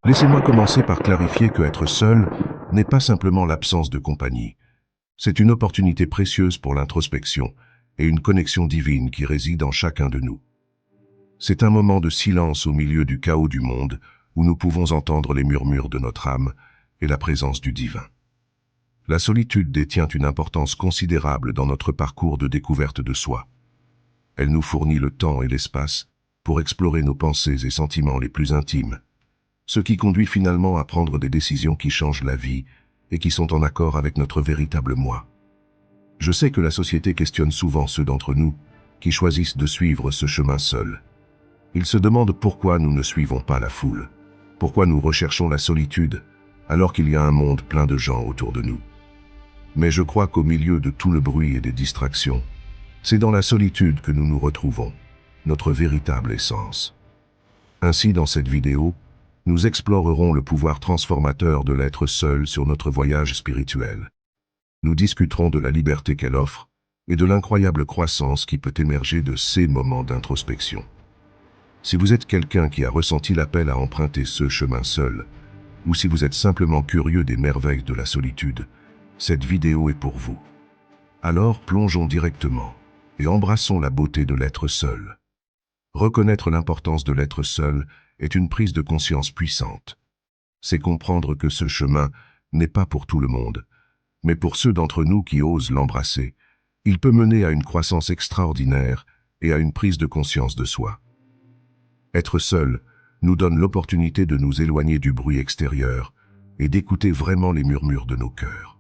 Laissez-moi commencer par clarifier que être seul n'est pas simplement l'absence de compagnie. C'est une opportunité précieuse pour l'introspection et une connexion divine qui réside en chacun de nous. C'est un moment de silence au milieu du chaos du monde où nous pouvons entendre les murmures de notre âme et la présence du divin. La solitude détient une importance considérable dans notre parcours de découverte de soi. Elle nous fournit le temps et l'espace pour explorer nos pensées et sentiments les plus intimes, ce qui conduit finalement à prendre des décisions qui changent la vie et qui sont en accord avec notre véritable moi. Je sais que la société questionne souvent ceux d'entre nous qui choisissent de suivre ce chemin seuls. Ils se demandent pourquoi nous ne suivons pas la foule, pourquoi nous recherchons la solitude alors qu'il y a un monde plein de gens autour de nous. Mais je crois qu'au milieu de tout le bruit et des distractions, c'est dans la solitude que nous nous retrouvons, notre véritable essence. Ainsi, dans cette vidéo, nous explorerons le pouvoir transformateur de l'être seul sur notre voyage spirituel. Nous discuterons de la liberté qu'elle offre et de l'incroyable croissance qui peut émerger de ces moments d'introspection. Si vous êtes quelqu'un qui a ressenti l'appel à emprunter ce chemin seul, ou si vous êtes simplement curieux des merveilles de la solitude, cette vidéo est pour vous. Alors plongeons directement et embrassons la beauté de l'être seul. Reconnaître l'importance de l'être seul est une prise de conscience puissante. C'est comprendre que ce chemin n'est pas pour tout le monde, mais pour ceux d'entre nous qui osent l'embrasser, il peut mener à une croissance extraordinaire et à une prise de conscience de soi. Être seul nous donne l'opportunité de nous éloigner du bruit extérieur et d'écouter vraiment les murmures de nos cœurs.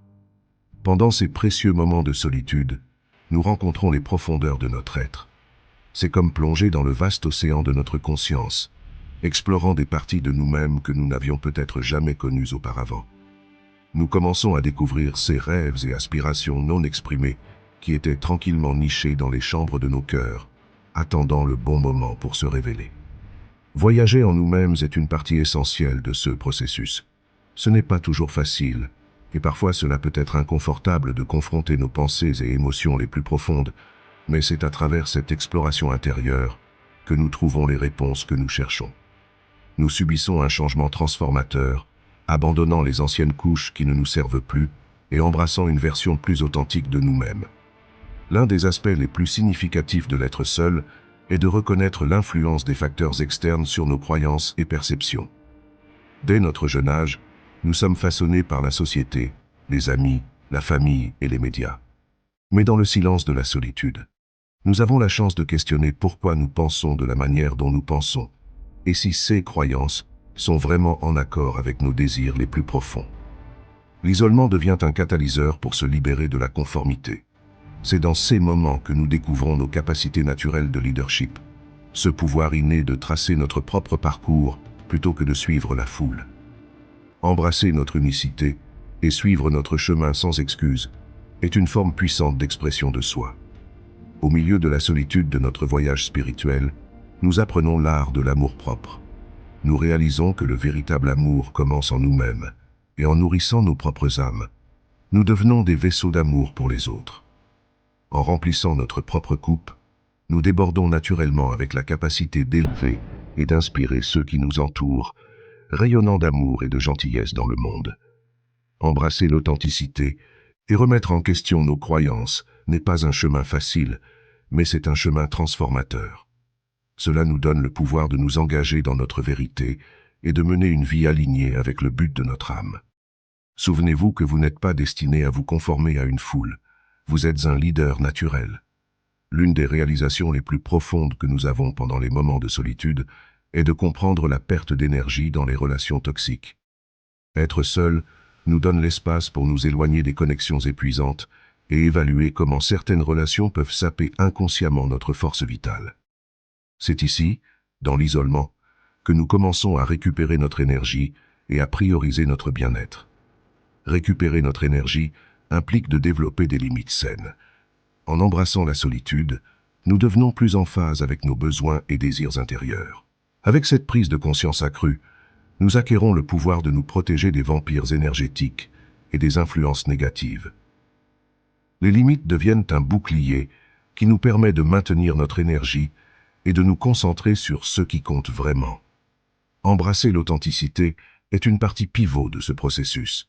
Pendant ces précieux moments de solitude, nous rencontrons les profondeurs de notre être. C'est comme plonger dans le vaste océan de notre conscience, explorant des parties de nous-mêmes que nous n'avions peut-être jamais connues auparavant. Nous commençons à découvrir ces rêves et aspirations non exprimés qui étaient tranquillement nichés dans les chambres de nos cœurs, attendant le bon moment pour se révéler. Voyager en nous-mêmes est une partie essentielle de ce processus. Ce n'est pas toujours facile, et parfois cela peut être inconfortable de confronter nos pensées et émotions les plus profondes, mais c'est à travers cette exploration intérieure que nous trouvons les réponses que nous cherchons. Nous subissons un changement transformateur, abandonnant les anciennes couches qui ne nous servent plus et embrassant une version plus authentique de nous-mêmes. L'un des aspects les plus significatifs de l'être seul est de reconnaître l'influence des facteurs externes sur nos croyances et perceptions. Dès notre jeune âge, nous sommes façonnés par la société, les amis, la famille et les médias. Mais dans le silence de la solitude, nous avons la chance de questionner pourquoi nous pensons de la manière dont nous pensons, et si ces croyances sont vraiment en accord avec nos désirs les plus profonds. L'isolement devient un catalyseur pour se libérer de la conformité. C'est dans ces moments que nous découvrons nos capacités naturelles de leadership, ce pouvoir inné de tracer notre propre parcours plutôt que de suivre la foule. Embrasser notre unicité et suivre notre chemin sans excuse est une forme puissante d'expression de soi. Au milieu de la solitude de notre voyage spirituel, nous apprenons l'art de l'amour-propre. Nous réalisons que le véritable amour commence en nous-mêmes, et en nourrissant nos propres âmes, nous devenons des vaisseaux d'amour pour les autres. En remplissant notre propre coupe, nous débordons naturellement avec la capacité d'élever et d'inspirer ceux qui nous entourent, rayonnant d'amour et de gentillesse dans le monde. Embrasser l'authenticité et remettre en question nos croyances n'est pas un chemin facile, mais c'est un chemin transformateur. Cela nous donne le pouvoir de nous engager dans notre vérité et de mener une vie alignée avec le but de notre âme. Souvenez-vous que vous n'êtes pas destiné à vous conformer à une foule. Vous êtes un leader naturel. L'une des réalisations les plus profondes que nous avons pendant les moments de solitude est de comprendre la perte d'énergie dans les relations toxiques. Être seul nous donne l'espace pour nous éloigner des connexions épuisantes et évaluer comment certaines relations peuvent saper inconsciemment notre force vitale. C'est ici, dans l'isolement, que nous commençons à récupérer notre énergie et à prioriser notre bien-être. Récupérer notre énergie implique de développer des limites saines. En embrassant la solitude, nous devenons plus en phase avec nos besoins et désirs intérieurs. Avec cette prise de conscience accrue, nous acquérons le pouvoir de nous protéger des vampires énergétiques et des influences négatives. Les limites deviennent un bouclier qui nous permet de maintenir notre énergie et de nous concentrer sur ce qui compte vraiment. Embrasser l'authenticité est une partie pivot de ce processus.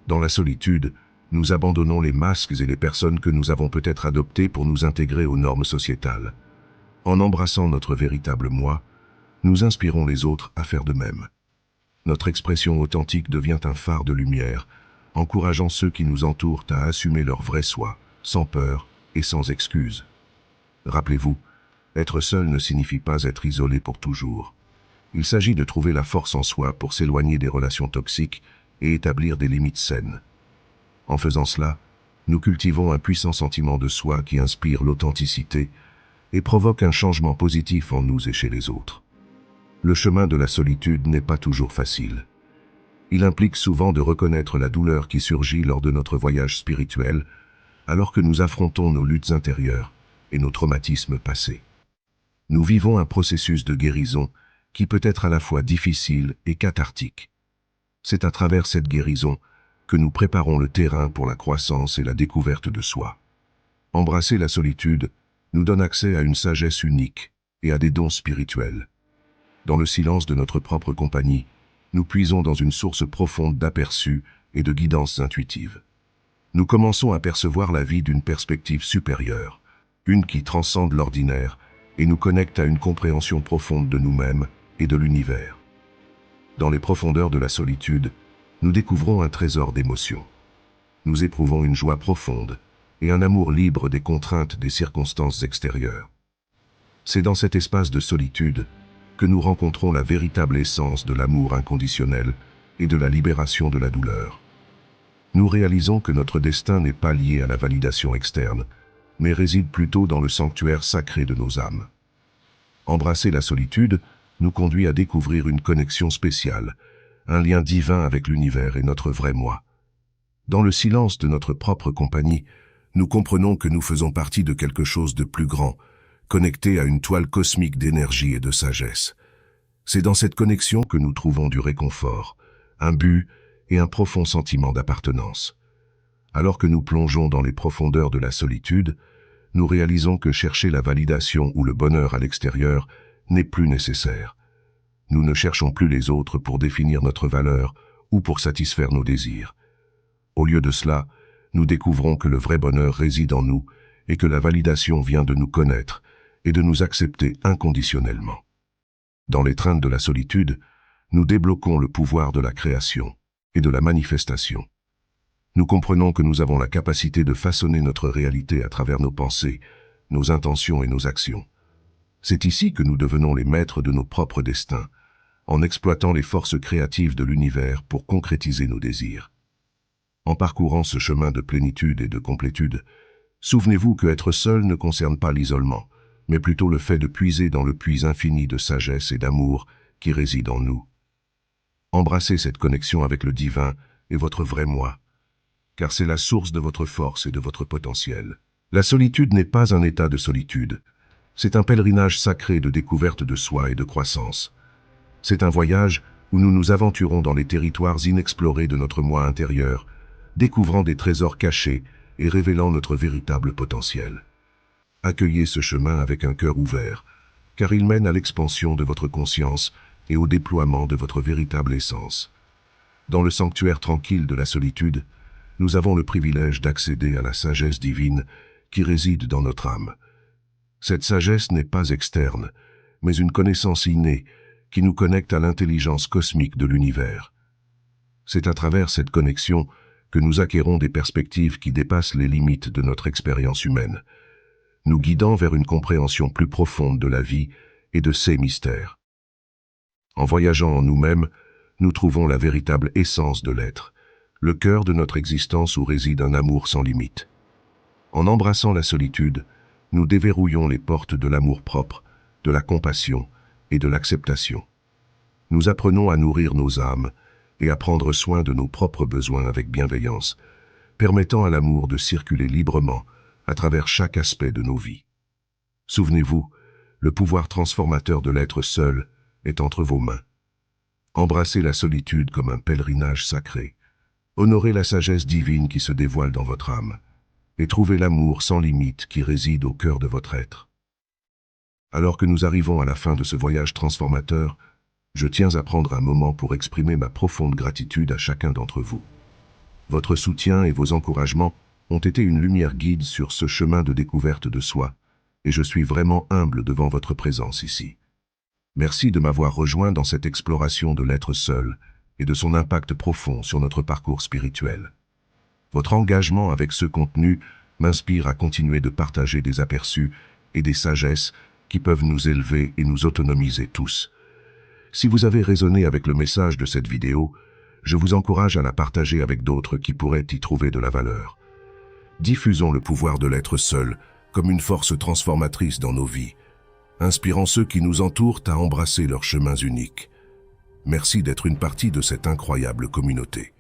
Dans la solitude, nous abandonnons les masques et les personnes que nous avons peut-être adoptées pour nous intégrer aux normes sociétales. En embrassant notre véritable moi, nous inspirons les autres à faire de même. Notre expression authentique devient un phare de lumière, encourageant ceux qui nous entourent à assumer leur vrai soi, sans peur et sans excuse. Rappelez-vous, être seul ne signifie pas être isolé pour toujours. Il s'agit de trouver la force en soi pour s'éloigner des relations toxiques et établir des limites saines. En faisant cela, nous cultivons un puissant sentiment de soi qui inspire l'authenticité et provoque un changement positif en nous et chez les autres. Le chemin de la solitude n'est pas toujours facile. Il implique souvent de reconnaître la douleur qui surgit lors de notre voyage spirituel, alors que nous affrontons nos luttes intérieures et nos traumatismes passés. Nous vivons un processus de guérison qui peut être à la fois difficile et cathartique. C'est à travers cette guérison que nous préparons le terrain pour la croissance et la découverte de soi. Embrasser la solitude nous donne accès à une sagesse unique et à des dons spirituels. Dans le silence de notre propre compagnie, nous puisons dans une source profonde d'aperçus et de guidance intuitive. Nous commençons à percevoir la vie d'une perspective supérieure, une qui transcende l'ordinaire et nous connecte à une compréhension profonde de nous-mêmes et de l'univers. Dans les profondeurs de la solitude, nous découvrons un trésor d'émotions. Nous éprouvons une joie profonde et un amour libre des contraintes des circonstances extérieures. C'est dans cet espace de solitude que nous rencontrons la véritable essence de l'amour inconditionnel et de la libération de la douleur. Nous réalisons que notre destin n'est pas lié à la validation externe, mais réside plutôt dans le sanctuaire sacré de nos âmes. Embrasser la solitude nous conduit à découvrir une connexion spéciale, un lien divin avec l'univers et notre vrai moi. Dans le silence de notre propre compagnie, nous comprenons que nous faisons partie de quelque chose de plus grand, connecté à une toile cosmique d'énergie et de sagesse. C'est dans cette connexion que nous trouvons du réconfort, un but et un profond sentiment d'appartenance. Alors que nous plongeons dans les profondeurs de la solitude, nous réalisons que chercher la validation ou le bonheur à l'extérieur n'est plus nécessaire. Nous ne cherchons plus les autres pour définir notre valeur ou pour satisfaire nos désirs. Au lieu de cela, nous découvrons que le vrai bonheur réside en nous et que la validation vient de nous connaître et de nous accepter inconditionnellement. Dans l'étreinte de la solitude, nous débloquons le pouvoir de la création et de la manifestation. Nous comprenons que nous avons la capacité de façonner notre réalité à travers nos pensées, nos intentions et nos actions. C'est ici que nous devenons les maîtres de nos propres destins, en exploitant les forces créatives de l'univers pour concrétiser nos désirs. En parcourant ce chemin de plénitude et de complétude, souvenez-vous que être seul ne concerne pas l'isolement, mais plutôt le fait de puiser dans le puits infini de sagesse et d'amour qui réside en nous. Embrassez cette connexion avec le divin et votre vrai moi, car c'est la source de votre force et de votre potentiel. La solitude n'est pas un état de solitude, c'est un pèlerinage sacré de découverte de soi et de croissance. C'est un voyage où nous nous aventurons dans les territoires inexplorés de notre moi intérieur, découvrant des trésors cachés et révélant notre véritable potentiel. Accueillez ce chemin avec un cœur ouvert, car il mène à l'expansion de votre conscience et au déploiement de votre véritable essence. Dans le sanctuaire tranquille de la solitude, nous avons le privilège d'accéder à la sagesse divine qui réside dans notre âme. Cette sagesse n'est pas externe, mais une connaissance innée qui nous connecte à l'intelligence cosmique de l'univers. C'est à travers cette connexion que nous acquérons des perspectives qui dépassent les limites de notre expérience humaine, nous guidant vers une compréhension plus profonde de la vie et de ses mystères. En voyageant en nous-mêmes, nous trouvons la véritable essence de l'être, le cœur de notre existence où réside un amour sans limite. En embrassant la solitude, nous déverrouillons les portes de l'amour-propre, de la compassion et de l'acceptation. Nous apprenons à nourrir nos âmes et à prendre soin de nos propres besoins avec bienveillance, permettant à l'amour de circuler librement à travers chaque aspect de nos vies. Souvenez-vous, le pouvoir transformateur de l'être seul est entre vos mains. Embrassez la solitude comme un pèlerinage sacré. Honorez la sagesse divine qui se dévoile dans votre âme et trouvez l'amour sans limite qui réside au cœur de votre être. Alors que nous arrivons à la fin de ce voyage transformateur, Je tiens à prendre un moment pour exprimer ma profonde gratitude à chacun d'entre vous. Votre soutien et vos encouragements ont été une lumière guide sur ce chemin de découverte de soi, et je suis vraiment humble devant votre présence ici. Merci de m'avoir rejoint dans cette exploration de l'être seul et de son impact profond sur notre parcours spirituel. Votre engagement avec ce contenu m'inspire à continuer de partager des aperçus et des sagesses qui peuvent nous élever et nous autonomiser tous. Si vous avez résonné avec le message de cette vidéo, je vous encourage à la partager avec d'autres qui pourraient y trouver de la valeur. Diffusons le pouvoir de l'être seul comme une force transformatrice dans nos vies, inspirant ceux qui nous entourent à embrasser leurs chemins uniques. Merci d'être une partie de cette incroyable communauté.